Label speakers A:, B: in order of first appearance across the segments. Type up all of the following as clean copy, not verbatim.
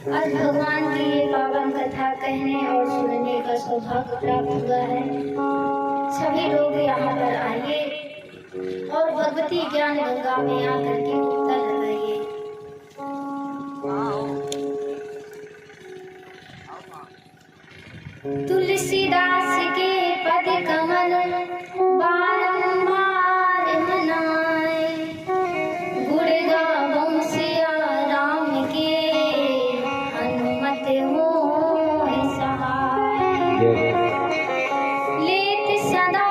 A: आज भगवान की ये पावन कथा कहने और सुनने का सौभाग्य प्राप्त हुआ है। सभी लोग यहाँ पर आइए और भगवती ज्ञान गंगा में आकर के डुबकी लगाइए। तुलसीदास के पद कमल बारंबार मनाए, गुण गावों सिया राम के हनुमत होए सहाय। लेत सदा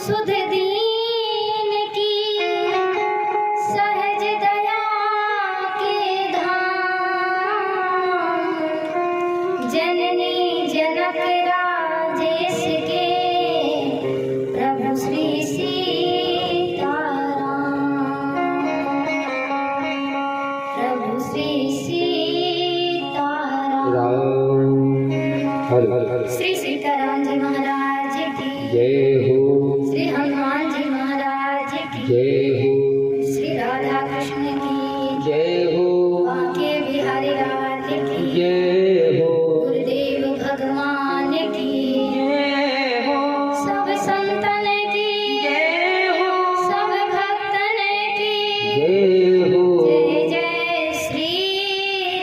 A: सुध दीन की सहज दया के धाम, जननी जनक राजेश के प्रभु श्री सीताराम, प्रभु श्री सीताराम। श्री सीताराम जी महाराज की
B: जय हो,
A: श्री हनुमान जी महाराज की
B: जय हो,
A: श्री राधा कृष्ण की
B: जय हो,
A: बांके बिहारी राज की
B: जय हो,
A: गुरुदेव भगवान की
B: जय हो,
A: सब संतन की
B: जय हो,
A: सब भक्तन की
B: जय हो।
A: जय जय श्री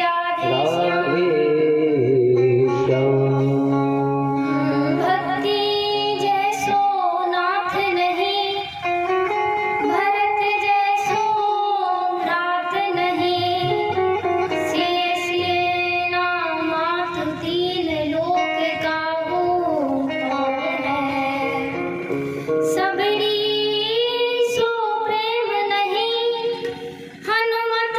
A: राधे श्याम।
B: राधे श्याम।
A: भक्ति जैसो नाथ नहीं, भरत जैसो भ्रात नहीं, सिए सिए नामात दीन लोक काहू और है। सबरी सो प्रेम नहीं, हनुमत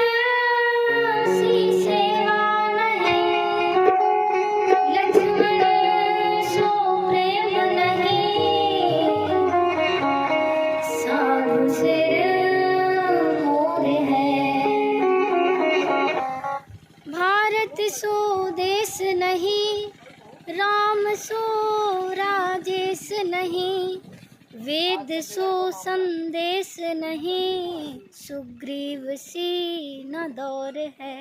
A: सी सेवा नहीं, लक्ष्मण सो प्रेम नहीं, साधु सिर मोर है। भारत सो देश नहीं, राम सो राजेश नहीं, वेद सो संदेश नहीं, सुग्रीव सी न दौर है।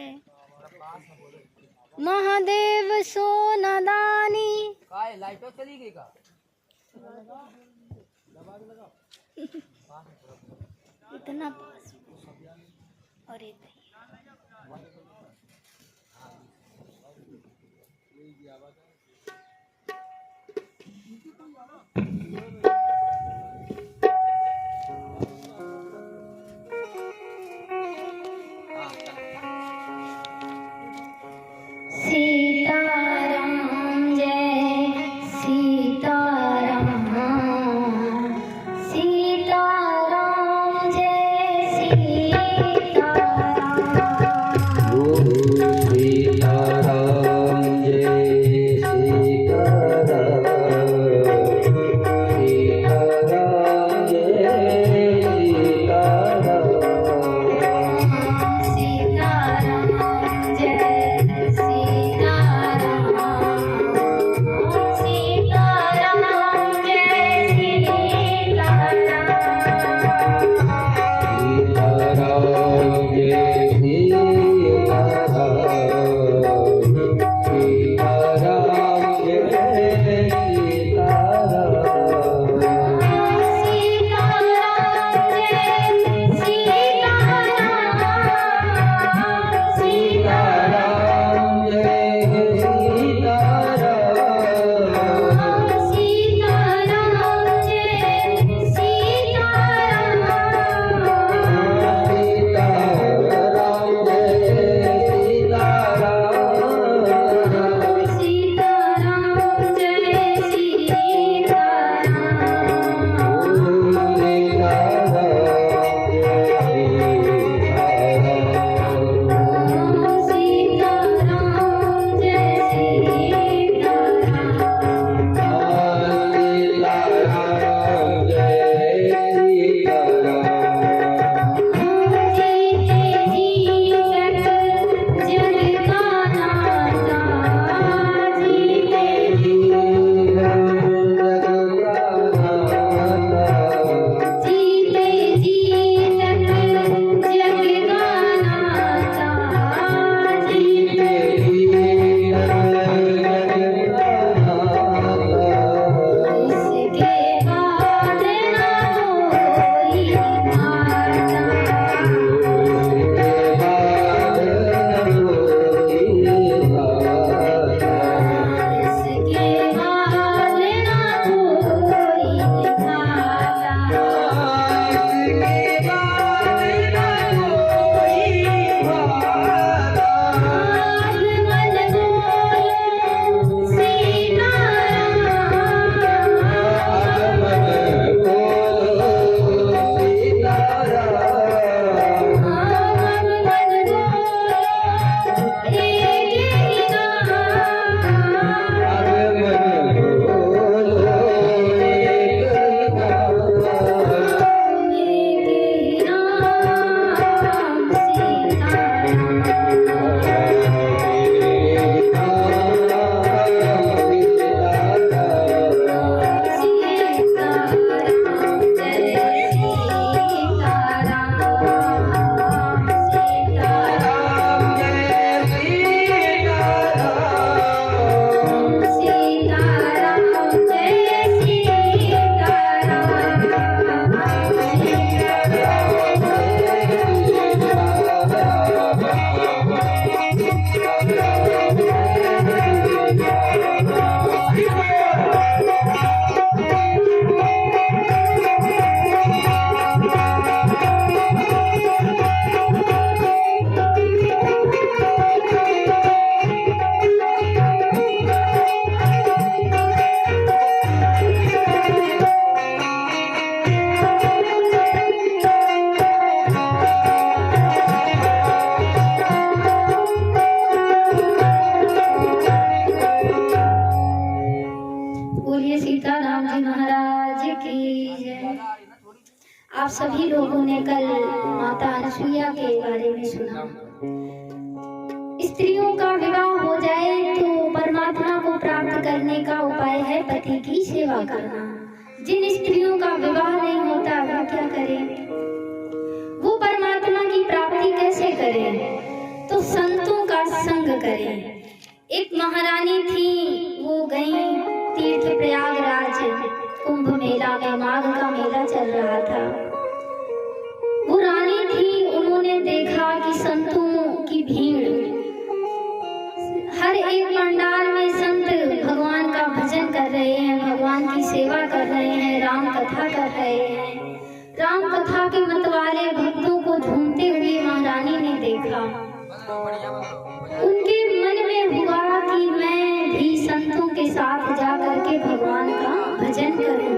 A: महादेव सो नदानी,
C: काय लाइटो चली गई का?
A: इतना पास और इतना सीताराम जय सीताराम, सीताराम जय सीताराम।
B: बोलो सीताराम जय सीताराम,
A: श्री सीताराम जी महाराज की जय। आप सभी लोगों ने कल माता अनसुईया के बारे में सुना। स्त्रियों का विवाह हो जाए तो परमात्मा को प्राप्त करने का उपाय है पति की सेवा करना। जिन स्त्रियों का विवाह नहीं होता वो क्या करें? वो परमात्मा की प्राप्ति कैसे करें? तो संतों का संग करें। एक महारानी थी, वो गई तीर्थ प्रयागराज कुंभ मेला में, माघ का मेला चल रहा था। वो रानी थी, उन्होंने देखा कि संतों की भीड़, हर एक पंडाल में संत भगवान का भजन कर रहे हैं, भगवान की सेवा कर रहे हैं, राम कथा कर रहे हैं। राम कथा के मतवाले भक्तों को झूमते हुए महारानी ने देखा। उनके मन में हुआ कि मैं भी संतों के साथ जा करके भगवान का भजन करूं।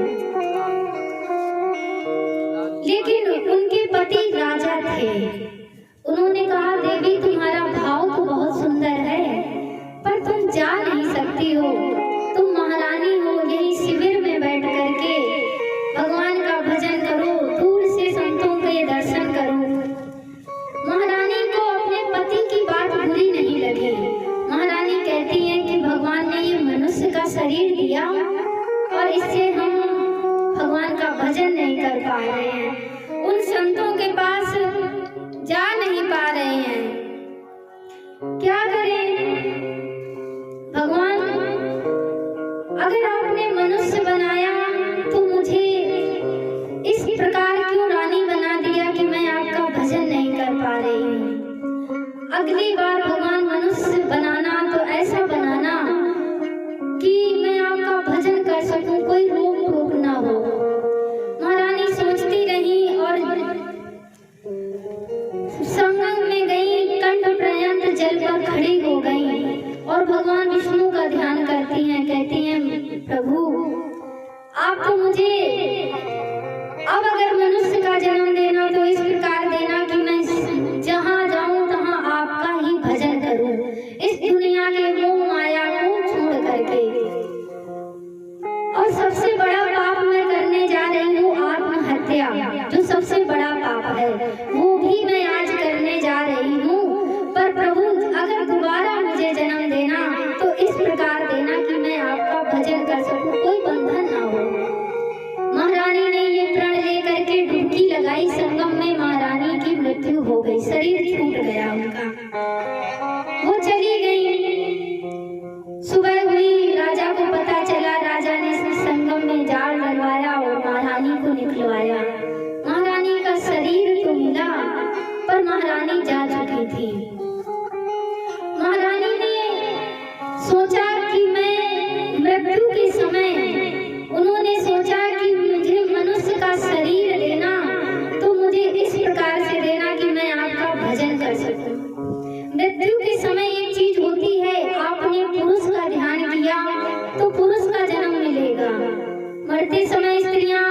A: लेकिन उनके पति राजा थे। उन्होंने कहा, देवी तुम्हारा भाव तो बहुत सुंदर है, पर तुम जा नहीं सकती हो। तुम महारानी हो, यही शिविर में बैठ करके भगवान का भजन करो, दूर से संतों के दर्शन करो। महारानी को अपने पति की बात बुरी नहीं लगी। महारानी कहती हैं कि भगवान ने ये मनुष्य का शरीर दिया और इससे हम भगवान का भजन नहीं कर पा रहे हैं, उन संतों के पास जा नहीं पा रहे हैं, क्या करें? भगवान, अगर आपने मनुष्य बनाया तो मुझे इस प्रकार क्यों रानी बना दिया कि मैं आपका भजन नहीं कर पा रही हूँ। अगली बार भगवान मनुष्य बनाना तो ऐसा बनाना कि मैं आपका भजन कर सकूं, कोई रोक टोक ना हो। महारानी सोचती रही और संगम में गई, कंठ पर्यंत जल पर खड़ी हो गई और भगवान विष्णु का ध्यान करती हैं। कहती हैं, प्रभु आप तो मुझे अब अगर मनुष्य का जन्म देना तो इस प्रकार देना कि मैं जहाँ जाऊं तहाँ आपका ही भजन करूं, इस दुनिया के मोह माया को छोड़ करके। और सबसे बड़ा पाप मैं करने जा रही हूँ, आत्महत्या, जो सबसे बड़ा पाप है, वो भी मैं आज करने जा रही हूँ। पर प्रभु अगर दोबारा मुझे जन्म देना तो इस प्रकार देना कि मैं आपका भजन कर सकूं, कोई बंधन ना हो। महारानी ने ये प्रण लेकर के डुबकी लगाई संगम में, महारानी की मृत्यु हो गई, शरीर छूट गया उनका, वो चली गई। सुबह हुई, राजा को पता चला, राजा ने संगम में जाल डलवाया और महारानी को निकलवाया। महारानी का शरीर तो मिला पर महारानी जा चुकी थी। महारानी ने सोचा कि मैं मृत्यु के समय, उन्होंने सोचा कि मुझे मनुष्य का शरीर देना तो मुझे इस प्रकार से देना कि मैं आपका भजन कर सकूं। मृत्यु के समय एक चीज होती है, आपने पुरुष का ध्यान किया तो पुरुष का जन्म मिलेगा। मरते समय स्त्रियां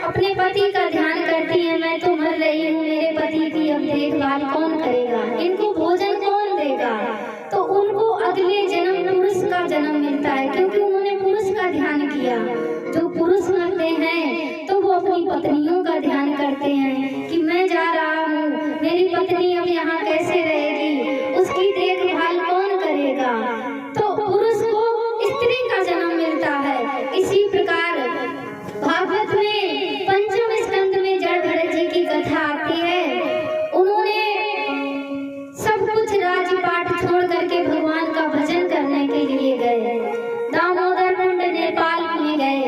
A: अपने पति का ध्यान करती हैं, मैं तो मर रही हूँ, मेरे पति की अब देखभाल कौन करेगा, इनको भोजन कौन देगा। तो उनको अगले जन्म पुरुष का जन्म मिलता है, क्योंकि उन्होंने पुरुष का ध्यान किया। जो पुरुष मरते हैं तो वो अपनी पत्नियों का ध्यान करते हैं कि मैं जा रहा हूँ, मेरी पत्नी अब यहाँ कैसे रहेगी, उसकी देखभाल कौन करेगा। तो पुरुष को स्त्री का जन्म मिलता है। इसी प्रकार भागवत में पंचम स्कंद में जड़ भरत जी की कथा आती है। उन्होंने सब कुछ राजपाट छोड़ करके भगवान का भजन करने के लिए गए। दामोदर कुंड नेपाल में गए,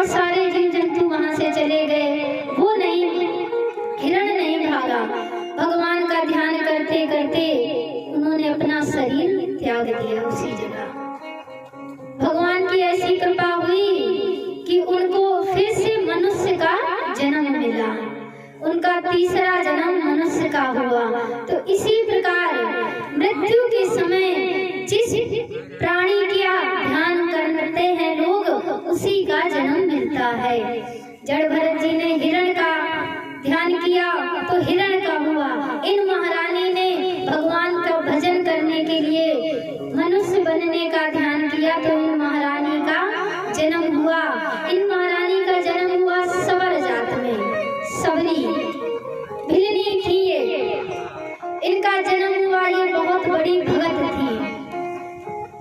A: और सारे जीव जंतु वहां से चले गए। वो नहीं, हिरण नहीं भागा। भगवान का ध्यान करते करते उन्होंने अपना शरीर त्याग दिया उसी जगह। भगवान की ऐसी कृपा हुई कि उनको फिर से मनुष्य का जन्म मिला। उनका तीसरा जन्म मनुष्य का हुआ। तो इसी प्रकार मृत्यु के समय जिस प्राणी का ध्यान करते हैं लोग, उसी का जन्म मिलता है। जड़ भरत जी ने हिरण का ध्यान किया तो हिरण का हुआ। इन महारानी ने भगवान का भजन करने के लिए मनुष्य बनने का ध्यान किया तो इन महारानी का जन्म हुआ। इन महारानी का जन्म हुआ सवर जात में। सबरी भिलनी थी ये, इनका जन्म हुआ। ये बहुत बड़ी भगत थी।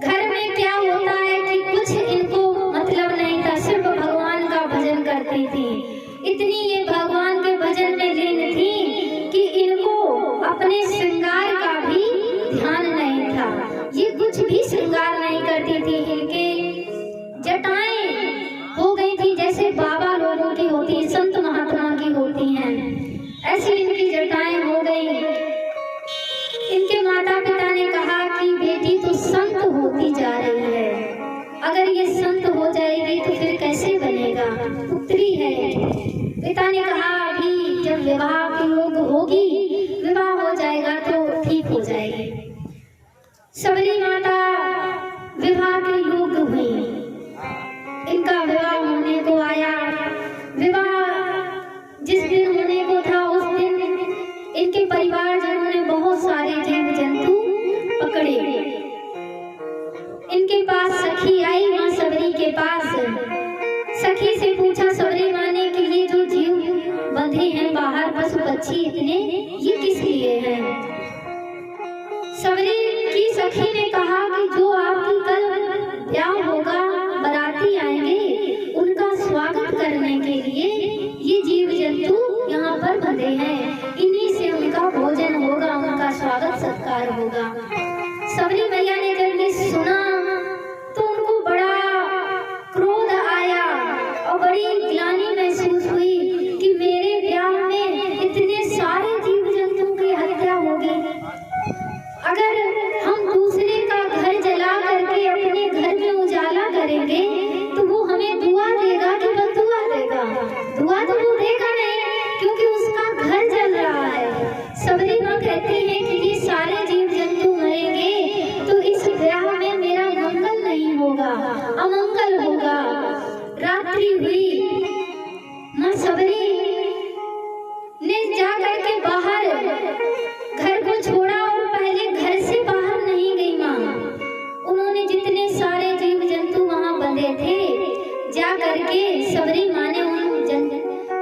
A: घर में क्या होता है कि कुछ इनको मतलब नहीं था, सिर्फ भगवान का भजन करती थी। इतनी ये भगवान के भजन में लीन थी कि इनको अपने श्रृंगार का भी ध्यान नहीं था। ये कुछ भी श्रृंगार नहीं करती थी। इनके जटाएं हो गई थी जैसे बाबा लोगों की होती है, संत महात्मा की होती हैं, ऐसी इनकी जटाएं हो गई। इनके माता पिता ने कहा कि बेटी तो संत होती जा रही है, अगर ये संत हो जाएगी तो फिर कैसे बनेगा, पुत्री है। पिता ने कहा अभी जब विवाह के योग होगी, विवाह हो जाएगा तो ठीक हो जाएगी। सबरी माता विवाह के योग हुई। इनका विवाह होने को आया। विवाह जिस दिन होने को था उस दिन इनके परिवारजनों ने बहुत सारे जीव जंतु पकड़े। इनके पास सखी आई, माँ सबरी के पास। सखी से पूछा सबरी माँ ने कि ये जो जीव बंधे हैं बाहर पशु पक्षी इतने, ये किस लिए हैं? सबरी की सखी ने कहा कि जो आपकी कल ब्याह होगा, बाराती आएंगे, उनका स्वागत करने के लिए ये जीव जंतु यहाँ पर बंधे हैं। इन्हीं से उनका भोजन होगा, उनका स्वागत सत्कार होगा। सबरी मैया ने जब ये सुना तो उनको बड़ा क्रोध आया और बड़ी ग्लानि महसूस हुई कि मेरे ब्याह में इतने सारे जीव जंतुओं की हत्या होगी। अगर हम दूसरे का घर जला करके अपने घर में उजाला करेंगे तो वो हमें दुआ देगा कि बददुआ देगा? दुआ तो वो देगा नहीं, क्योंकि उसका घर जल रहा है। सबरी माँ कहती है कि ये सारे जीव जंतु मरेंगे तो इस ब्याह में मेरा मंगल नहीं होगा, अमंगल होगा। रात्रि हुई, माँ सबरी ने जा करके बाहर घर को छोड़ा और पहले घर से बाहर नहीं गई माँ। उन्होंने जितने सारे जीव जंतु वहां बंधे थे, जा करके सबरी माँ ने उन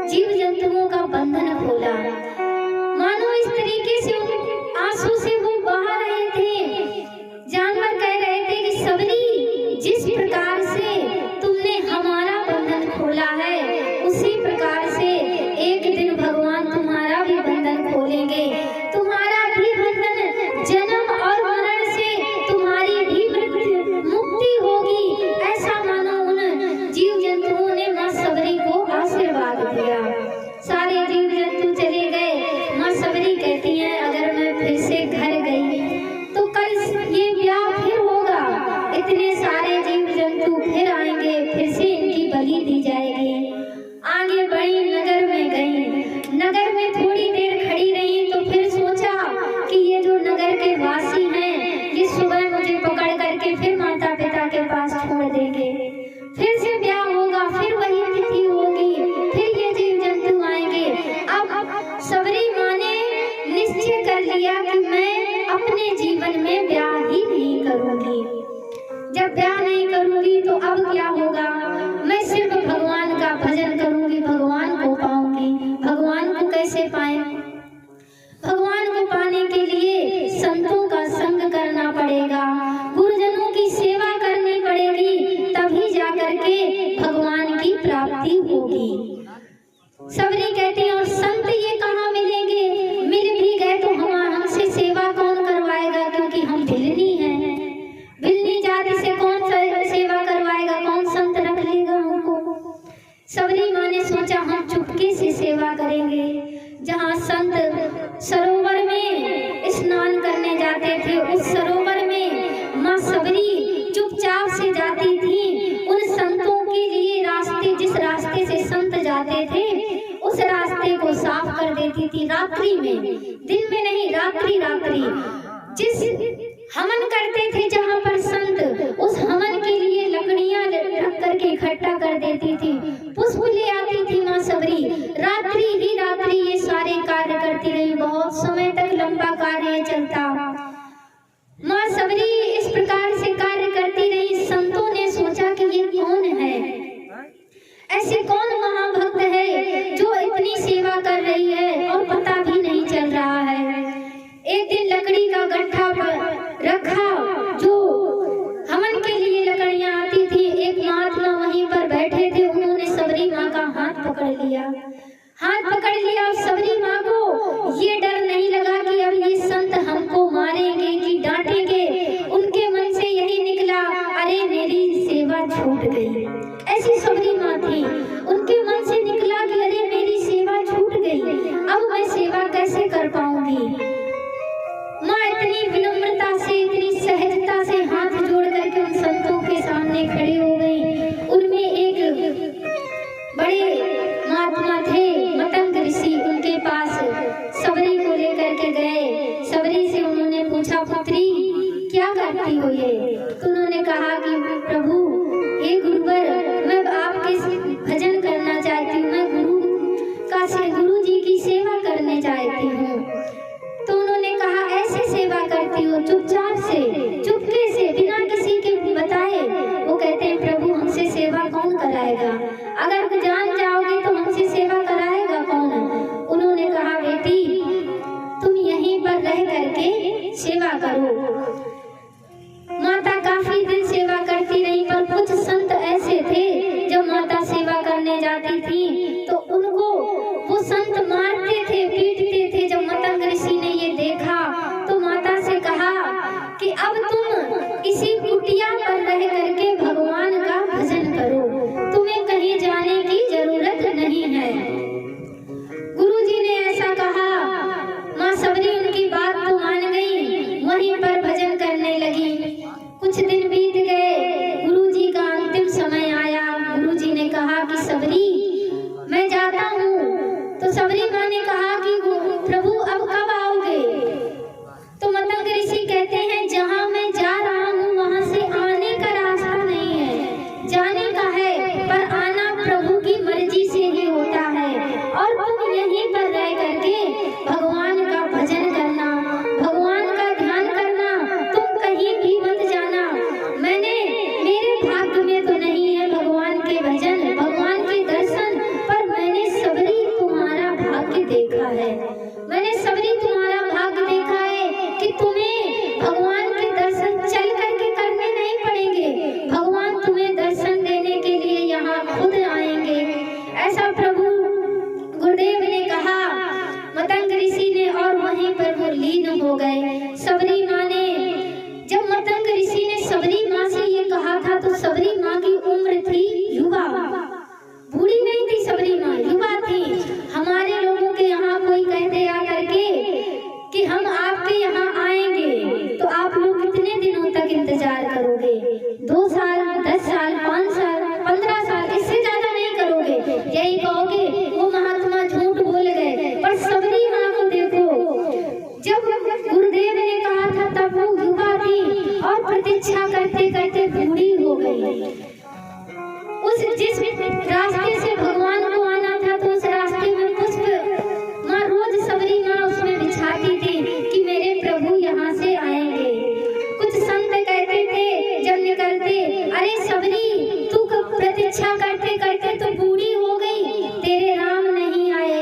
A: जीव जंतुओं का बंधन खोला। मानो इस तरीके से आंसू से वो बहा रहे थे। जानवर कह रहे थे कि सबरी, जिस प्रकार से तुमने हमारा बंधन खोला है, उसी प्रकार से एक दिन भगवान तुम्हारा भी बंधन खोलेंगे। तुम्हारा भी बंधन जन्म और मरण से तुम्हारी भी मुक्ति होगी। ऐसा मानो उन जीव जंतुओं ने माँ सबरी को आशीर्वाद दिया। सारे जीव जंतु चले गए। माँ सबरी कहती हैं अगर मैं फिर से घर गई तो कल ये ब्याह फिर होगा, इतने सारे जीव जंतु फिर आएंगे, फिर से इनकी बलि दी जाएगी। आगे बढ़ी, नगर में गई। नगर में थोड़ी देर खड़ी रही तो फिर सोचा कि ये जो नगर के वासी हैं, ये सुबह मुझे पकड़ करके फिर माता पिता के पास छोड़ देंगे, फिर से ब्याह होगा, फिर वही तिथि होगी, फिर ये जीव जंतु आएंगे। अब सबरी माँ ने निश्चय कर लिया कि मैं अपने जीवन में ब्याह ही नहीं करूंगी। जब ब्याह नहीं करूंगी तो अब क्या होगा? मैं सिर्फ भगवान का भजन करूंगी, भगवान को पाऊंगी। भगवान को कैसे पाए? भगवान को पाने के लिए संतों का संग करना पड़ेगा, गुरुजनों की सेवा करनी पड़ेगी, तभी जाकर के भगवान की प्राप्ति होगी। सबरी कहती है और संत ये कहाँ मिलेंगे? मिल भी गए तो हमसे सेवा कौन करवाएगा, क्योंकि हम भिलनी हैं। भिलनी जाति से कौन सेवा करवाएगा, कौन संत रख लेगा हमको? सबरी माँ ने सोचा हम चुपके से सेवा करेंगे। जहाँ संत सरोवर में स्नान करने जाते थे, उस सरोवर में माँ सबरी चुपचाप से जाती थी। उन संतों के लिए रास्ते, जिस रास्ते से संत जाते थे, उस रास्ते को साफ कर देती थी रात्रि में, दिन में नहीं, रात्रि रात्रि। जिस हवन करते थे जहाँ पर संत, उस हवन के लिए लकड़ियां रख करके इकट्ठा कर देती थी, पुष्प ले आती थी माँ सबरी। रात्रि ही रात्रि ये सारे कार्य करती रही, बहुत समय तक लंबा कार्य चलता। माँ सबरी इस प्रकार से कार्य करती रही। संतों ने सोचा कि ये कौन है, ऐसे कौन महाभक्त है जो इतनी सेवा कर रही है और पता भी नहीं चल रहा है। एक दिन लकड़ी का गट्ठा रखा, जो हवन के लिए लकड़ियां आती थी। एक महात्मा वहीं पर बैठे थे, उन्होंने सबरी माँ का हाथ पकड़ लिया। और सबरी माँ को ये डर नहीं लगा कि अब ये संत हमको मारेंगे कि डांटेंगे। उनके मन से यही निकला, अरे मेरी सेवा छूट गई। ऐसी सबरी माँ थी, उनके मन से निकला कि अरे मेरी सेवा छूट गई, अब मैं सेवा कैसे कर पाऊंगी। माँ इतनी विनम्रता से, इतनी सहजता से हाथ जोड़ करके उन संतों के सामने खड़ी हो गई। उनमें एक बड़े महात्मा थे, मतंग ऋषि, उनके पास सबरी को लेकर के गए। सबरी से उन्होंने पूछा, पुत्री क्या करती हो ये? तो उन्होंने कहा कि प्रभु, हे गुरुवर, मैं आपके भजन करना चाहती हूँ, मैं गुरु जी की सेवा करने चाहती हूँ। तो उन्होंने कहा, ऐसे सेवा करती हो चुपचाप से, चुपके से, बिना किसी के बताए? वो कहते हैं, प्रभु हमसे सेवा कौन कराएगा? अगर जान जाओगे तो हमसे सेवा कराएगा कौन? उन्होंने कहा, बेटी तुम यहीं पर रह करके सेवा करो। माता काफी दिन सेवा करती रही, पर कुछ संत ऐसे थे, जब माता सेवा करने जाती थी तो उनको वो संत मारते थे, पीटते थे। जब मतंग ऋषि ने ये देखा तो माता से कहा कि अब तुम इसी कुटिया पर रह करके भगवान का भजन करो, तुम्हें कहीं जाने की जरूरत नहीं है। गुरुजी ने ऐसा कहा। माँ सबरी उनकी बात को मान गई, वहीं पर भजन करने लगी। कुछ दिन बीत गए, गुरुजी का अंतिम समय आया। गुरुजी ने कहा कि सबरी मैं जाता हूँ। तो सबरी माँ ने कहा कि प्रभु अब कब आओगे? तो मतंग ऋषि कहते हैं, जहाँ मैं जा रहा हूँ वहाँ से आने का रास्ता नहीं है, जाने का है, पर आना प्रभु की मर्जी से ही होता है। और तुम यहीं पर रह करके भगवान का भजन करना, भगवान का ध्यान करना, तुम कहीं भी मत जाना। मेरे भाग्य में तो नहीं है भगवान के भजन, भगवान के दर्शन, पर मैंने सबरी तुम्हारा भाग्य देखा है। मैंने सबरी तुम्हारा भाग्य देखा है कि तुम्हें भगवान के दर्शन चल करके करने नहीं पड़ेंगे, भगवान तुम्हें दर्शन देने के लिए यहाँ खुद आएंगे। ऐसा प्रभु गुरुदेव ने कहा मतंग ऋषि ने, और वहीं पर वो लीन हो गए। सबरी माँ ने, जब मतंग ऋषि ने सबरी माँ से ये कहा था तो सबरी माँ की उम्र थी युवा, बूढ़ी नहीं थी सबरी माँ, युवा थी। हमारे लोगों के यहाँ कोई कहते आ करके कि हम आपके यहाँ आएंगे तो आप लोग कितने दिनों तक इंतजार करोगे? 2 साल, 10 साल, 5 साल, 15 साल, इससे ज्यादा नहीं करोगे। यही कहोगे वो महात्मा झूठ बोल गए। पर सबरी माँ को देखो, जब गुरुदेव ने कहा था तब वो युवा थी और प्रतीक्षा करते करते बूढ़ी हो गई। उस जिस रास्ते से भगवान को आना था तो उस रास्ते में पुष्प माँ रोज सबरी माँ उसमें बिछाती थी कि मेरे प्रभु यहाँ से आएंगे। कुछ संत कहते थे जब निकलते, अरे सबरी तू प्रतीक्षा करते करते तो बूढ़ी हो गई, तेरे राम नहीं आए,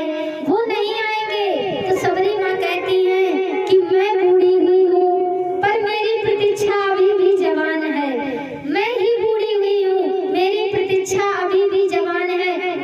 A: वो नहीं आएंगे। तो सबरी माँ कहती है कि मैं बूढ़ी हुई हूँ पर मेरी प्रतीक्षा अभी भी जवान है, मैं ही बूढ़ी हुई हूँ, मेरी प्रतीक्षा अभी भी जवान है,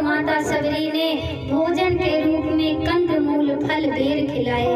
A: माता सबरी ने भोजन के रूप में कंद मूल फल बेर खिलाए